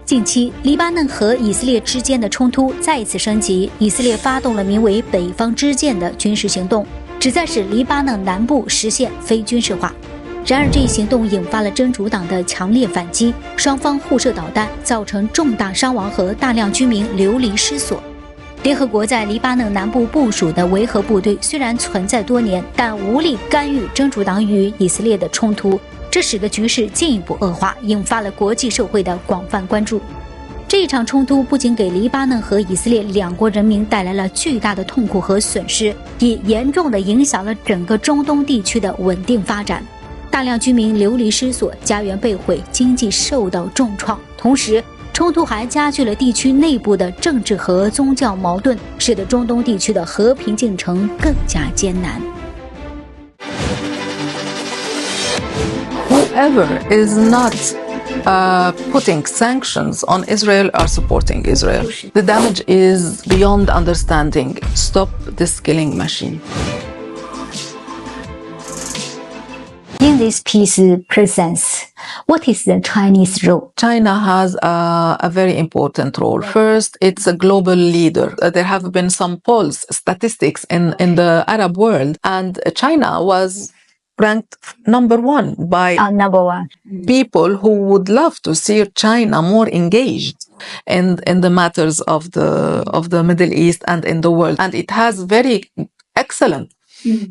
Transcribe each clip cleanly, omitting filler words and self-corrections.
近期，黎巴嫩和以色列之间的冲突再一次升级，以色列发动了名为"北方之剑"的军事行动，旨在使黎巴嫩南部实现非军事化。然而，这一行动引发了真主党的强烈反击，双方互射导弹，造成重大伤亡和大量居民流离失所。联合国在黎巴嫩南部部署的维和部队虽然存在多年，但无力干预真主党与以色列的冲突，这使得局势进一步恶化，引发了国际社会的广泛关注。这一场冲突不仅给黎巴嫩和以色列两国人民带来了巨大的痛苦和损失，也严重地影响了整个中东地区的稳定发展。大量居民流离失所，家园被毁，经济受到重创。同时，冲突还加剧了地区内部的政治和宗教矛盾，使得中东地区的和平进程更加艰难。Whoever is not putting sanctions on Israel are supporting Israel. The damage is beyond understanding. Stop this killing machine. In this peace process, what is the Chinese role? China has a very important role. First, it's a global leader. There have been some polls, statistics in the Arab world, and China was ranked number one by Number one. people who would love to see China more engaged in the matters of the Middle East and in the world. And it has very excellent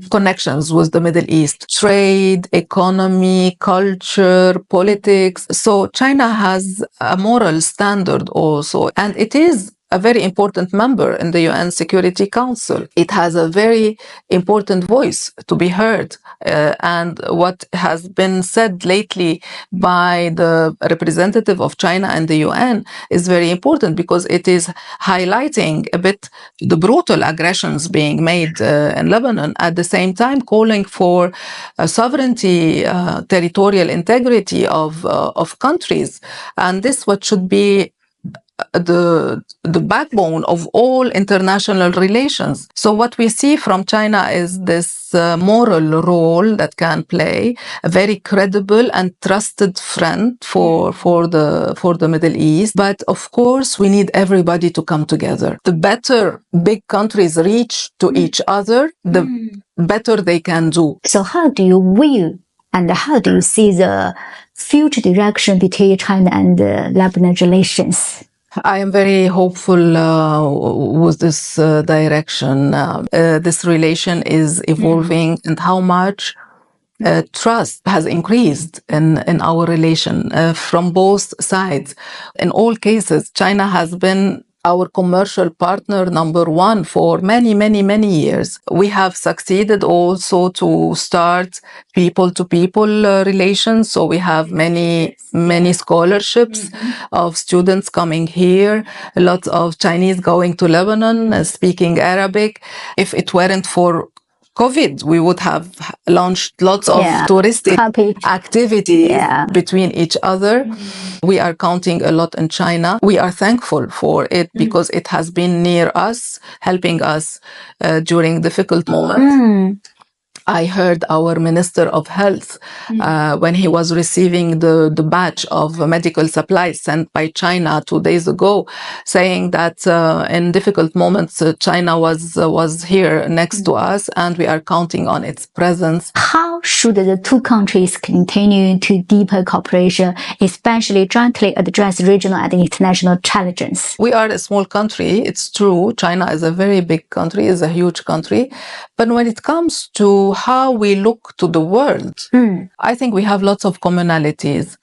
connections with the Middle East, trade, economy, culture, politics. So China has a moral standard also, and it is a very important member in the UN Security Council. It has a very important voice to be heard. And what has been said lately by the representative of China in the UN is very important because it is highlighting a bit the brutal aggressions being made in Lebanon, at the same time calling for sovereignty, territorial integrity of countries. And this what should be the backbone of all international relations. So what we see from China is this moral role that can play a very credible and trusted friend for the Middle East. But of course, we need everybody to come together. The better big countries reach to each other, the better they can do. So how do you view and how do you see the future direction between China and Lebanon relations? I am very hopeful with this direction. This relation is evolving, and how much trust has increased in our relation from both sides. In all cases, China has been our commercial partner number one for many, many, many years. We have succeeded also to start people-to-people relations. So we have many scholarships of students coming here, a lot of Chinese going to Lebanon, speaking Arabic. If it weren't for COVID, we would have launched lots of touristic activity between each other. We are counting a lot in China. We are thankful for it because it has been near us, helping us during difficult moments. I heard our Minister of Health, when he was receiving the batch of medical supplies sent by China 2 days ago, saying that in difficult moments, China was here next to us, and we are counting on its presence. How should the two countries continue to deeper cooperation, especially jointly address regional and international challenges? We are a small country, it's true. China is a very big country, is a huge country. But when it comes to how we look to the world, I think we have lots of commonalities.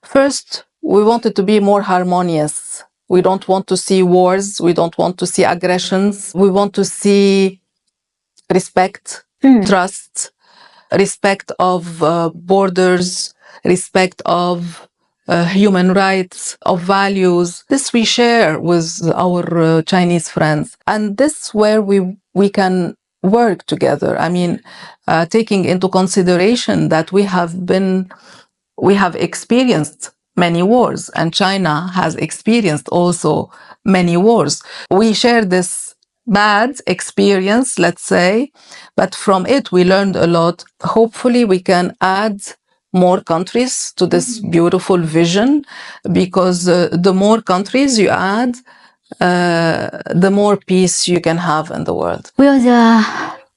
First, we want it to be more harmonious. We don't want to see wars. We don't want to see aggressions. We want to see respect, trust, respect of borders, respect of human rights, of values. This we share with our Chinese friends. And this is where we can work together. I mean, taking into consideration that we have experienced many wars, and China has experienced also many wars. We share this bad experience, let's say, but from it we learned a lot. Hopefully we can add more countries to this beautiful vision, because the more countries you add, the more peace you can have in the world. Will the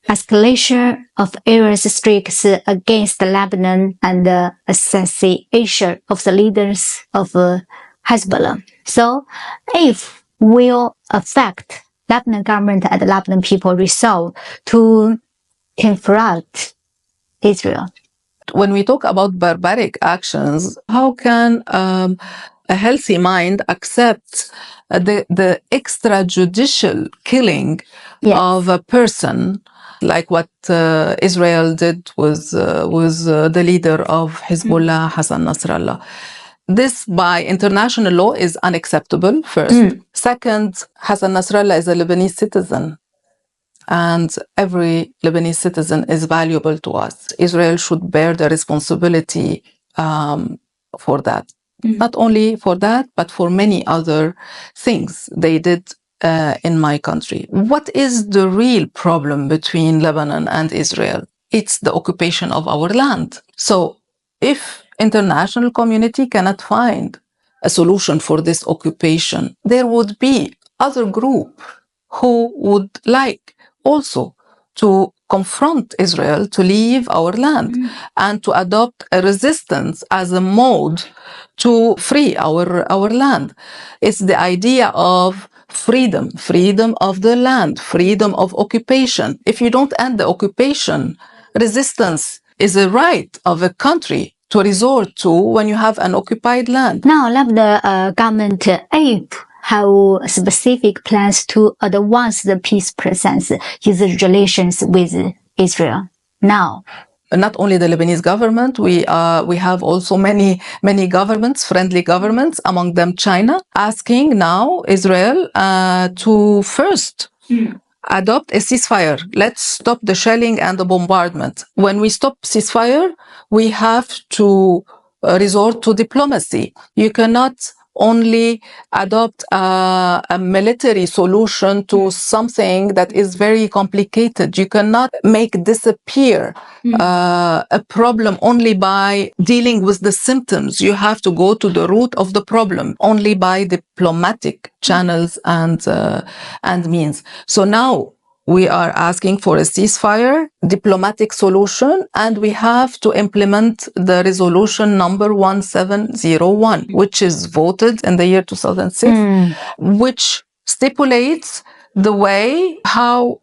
escalation of Israel's strikes against Lebanon and the assassination of the leaders of Hezbollah, so if will affect Lebanon government and Lebanon people resolve to confront Israel? When we talk about barbaric actions, how can a healthy mind accept the extrajudicial killing of a person, like what Israel did with the leader of Hezbollah, Hassan Nasrallah? This, by international law, is unacceptable, first. Second, Hassan Nasrallah is a Lebanese citizen, and every Lebanese citizen is valuable to us. Israel should bear the responsibility for that. Not only for that, but for many other things they did in my country. What is the real problem between Lebanon and Israel? It's the occupation of our land. So if international community cannot find a solution for this occupation, there would be other group who would like also to confront Israel to leave our land and to adopt a resistance as a mode to free our land. It's the idea of freedom of the land, freedom of occupation. If you don't end the occupation, resistance is a right of a country to resort to when you have an occupied land. Now, Lebanon government have specific plans to advance the peace process in the relations with Israel. Now, not only the Lebanese government, we have also many governments, friendly governments, among them China, asking now Israel to first adopt a ceasefire. Let's stop the shelling and the bombardment. When we stop ceasefire, we have to resort to diplomacy. You cannot only adopt a military solution to something that is very complicated. You cannot make disappear a problem only by dealing with the symptoms. You have to go to the root of the problem only by diplomatic channels and means. So now we are asking for a ceasefire, diplomatic solution, and we have to implement the resolution number 1701, which is voted in the year 2006, which stipulates the way how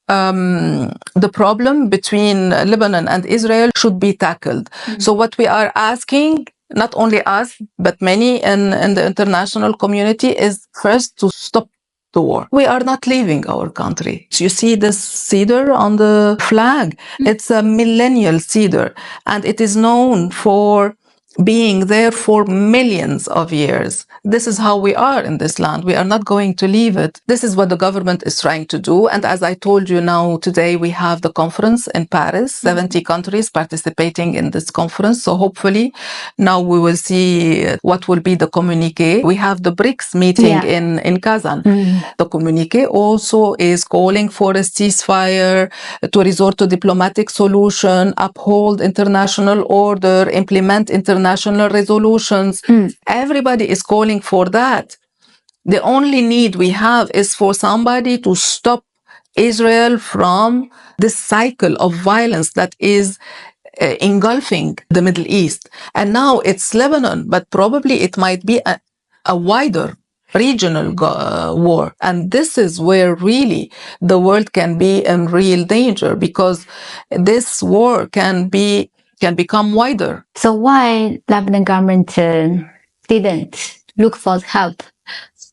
the problem between Lebanon and Israel should be tackled. So what we are asking, not only us, but many in the international community, is first to stop the war. We are not leaving our country. You see this cedar on the flag? It's a millennial cedar, and it is known for being there for millions of years. This is how we are in this land. We are not going to leave it. This is what the government is trying to do. And as I told you now, today we have the conference in Paris, 70 countries participating in this conference. So hopefully now we will see what will be the communique. We have the BRICS meeting in Kazan. The communique also is calling for a ceasefire, to resort to diplomatic solution, uphold international order, implement international resolutions. Everybody is calling for that. The only need we have is for somebody to stop Israel from this cycle of violence that is engulfing the Middle East. And now it's Lebanon, but probably it might be a wider regional war. And this is where really the world can be in real danger, because this war can become wider. So why Lebanon government didn't look for help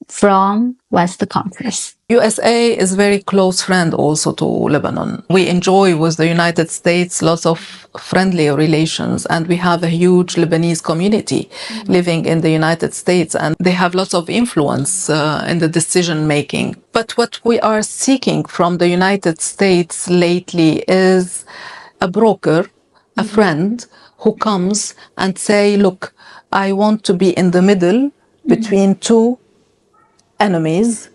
from West countries? USA is very close friend also to Lebanon. We enjoy with the United States lots of friendly relations, and we have a huge Lebanese community living in the United States, and they have lots of influence in the decision making. But what we are seeking from the United States lately is a broker, a friend who comes and say, look, I want to be in the middle between two enemies,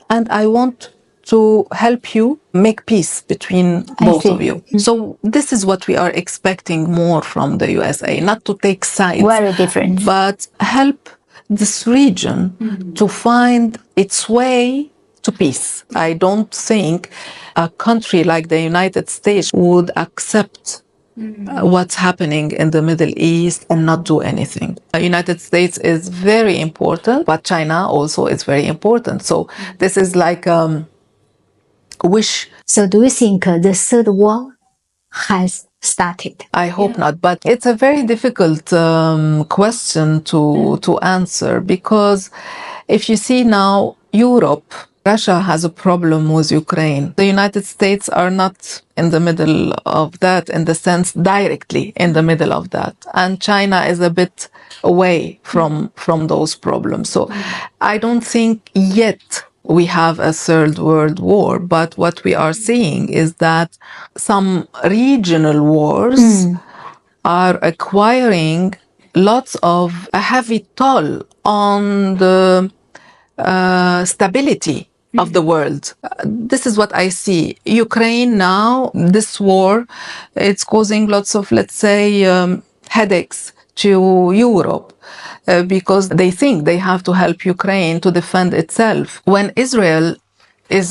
and I want to help you make peace between both of you. So this is what we are expecting more from the USA, not to take sides. Very different. But help this region to find its way to peace. I don't think a country like the United States would accept what's happening in the Middle East and not do anything. The United States is very important, but China also is very important. So this is like a wish. So do you think the third war has started? I hope not, but it's a very difficult question to answer, because if you see now, Europe, Russia has a problem with Ukraine. The United States are not in the middle of that, in the sense directly in the middle of that. And China is a bit away from those problems. So I don't think yet we have a third world war, but what we are seeing is that some regional wars are acquiring lots of a heavy toll on the stability of the world. This is what I see. Ukraine now, this war, it's causing lots of, let's say, headaches to Europe, because they think they have to help Ukraine to defend itself. When Israel is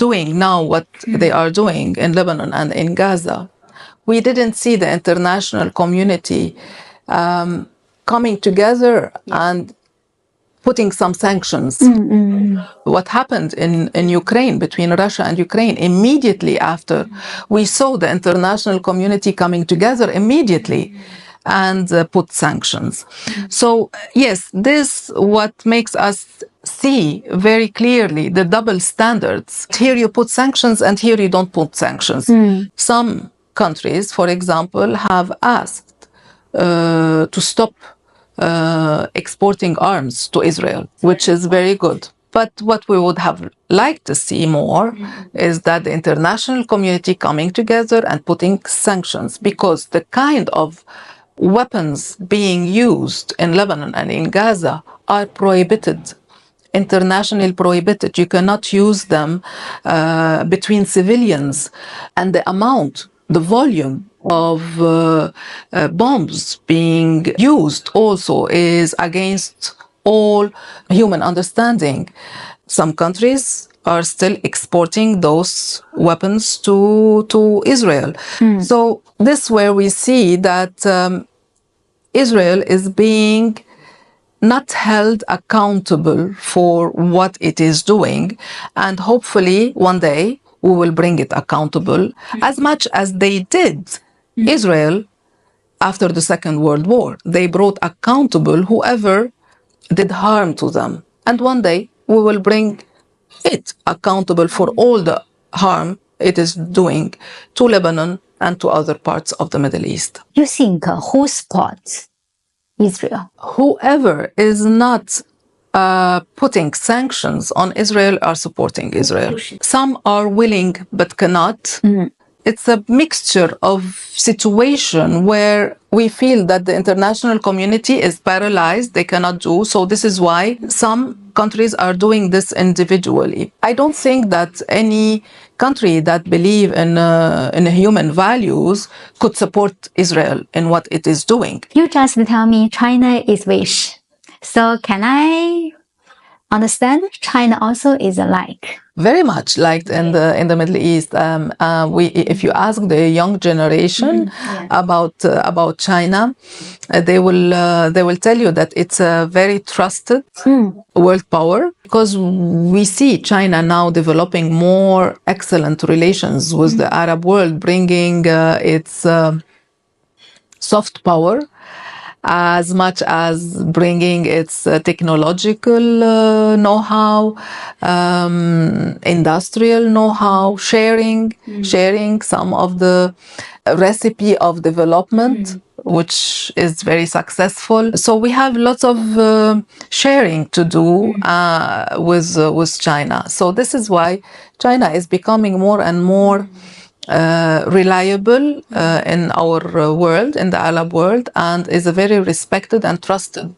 doing now what they are doing in Lebanon and in Gaza, we didn't see the international community coming together and putting some sanctions. What happened in Ukraine, between Russia and Ukraine, immediately after, we saw the international community coming together immediately and put sanctions. So yes, this what makes us see very clearly the double standards. Here you put sanctions and here you don't put sanctions. Some countries, for example, have asked to stop exporting arms to Israel, which is very good. But what we would have liked to see more is that the international community coming together and putting sanctions, because the kind of weapons being used in Lebanon and in Gaza are prohibited, internationally prohibited. You cannot use them between civilians. And the amount, the volume of bombs being used also is against all human understanding. Some countries are still exporting those weapons to Israel. So this is where we see that Israel is being not held accountable for what it is doing, and hopefully one day we will bring it accountable, as much as they did Israel after the Second World War. They brought accountable whoever did harm to them. And one day we will bring it accountable for all the harm it is doing to Lebanon and to other parts of the Middle East. You think who supports Israel? Whoever is not putting sanctions on Israel are supporting Israel. Some are willing but cannot. It's a mixture of situation where we feel that the international community is paralyzed, they cannot do. So this is why some countries are doing this individually. I don't think that any country that believe in human values could support Israel in what it is doing. You just tell me China is wish. So can I understand China also is alike? Very much like in the Middle East. If you ask the young generation about China, they will tell you that it's a very trusted world power, because we see China now developing more excellent relations with the Arab world, bringing its soft power as much as bringing its technological know-how, industrial know-how, sharing some of the recipe of development, which is very successful. So we have lots of sharing to do with China. So this is why China is becoming more and more reliable in our world, in the Arab world, and is a very respected and trusted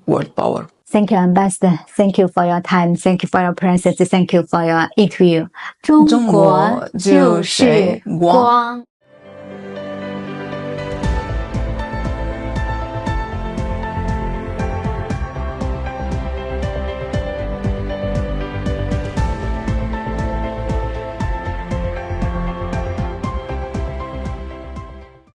world power. Thank you, Ambassador. Thank you for your time. Thank you for your presence. Thank you for your interview. 中国就是光。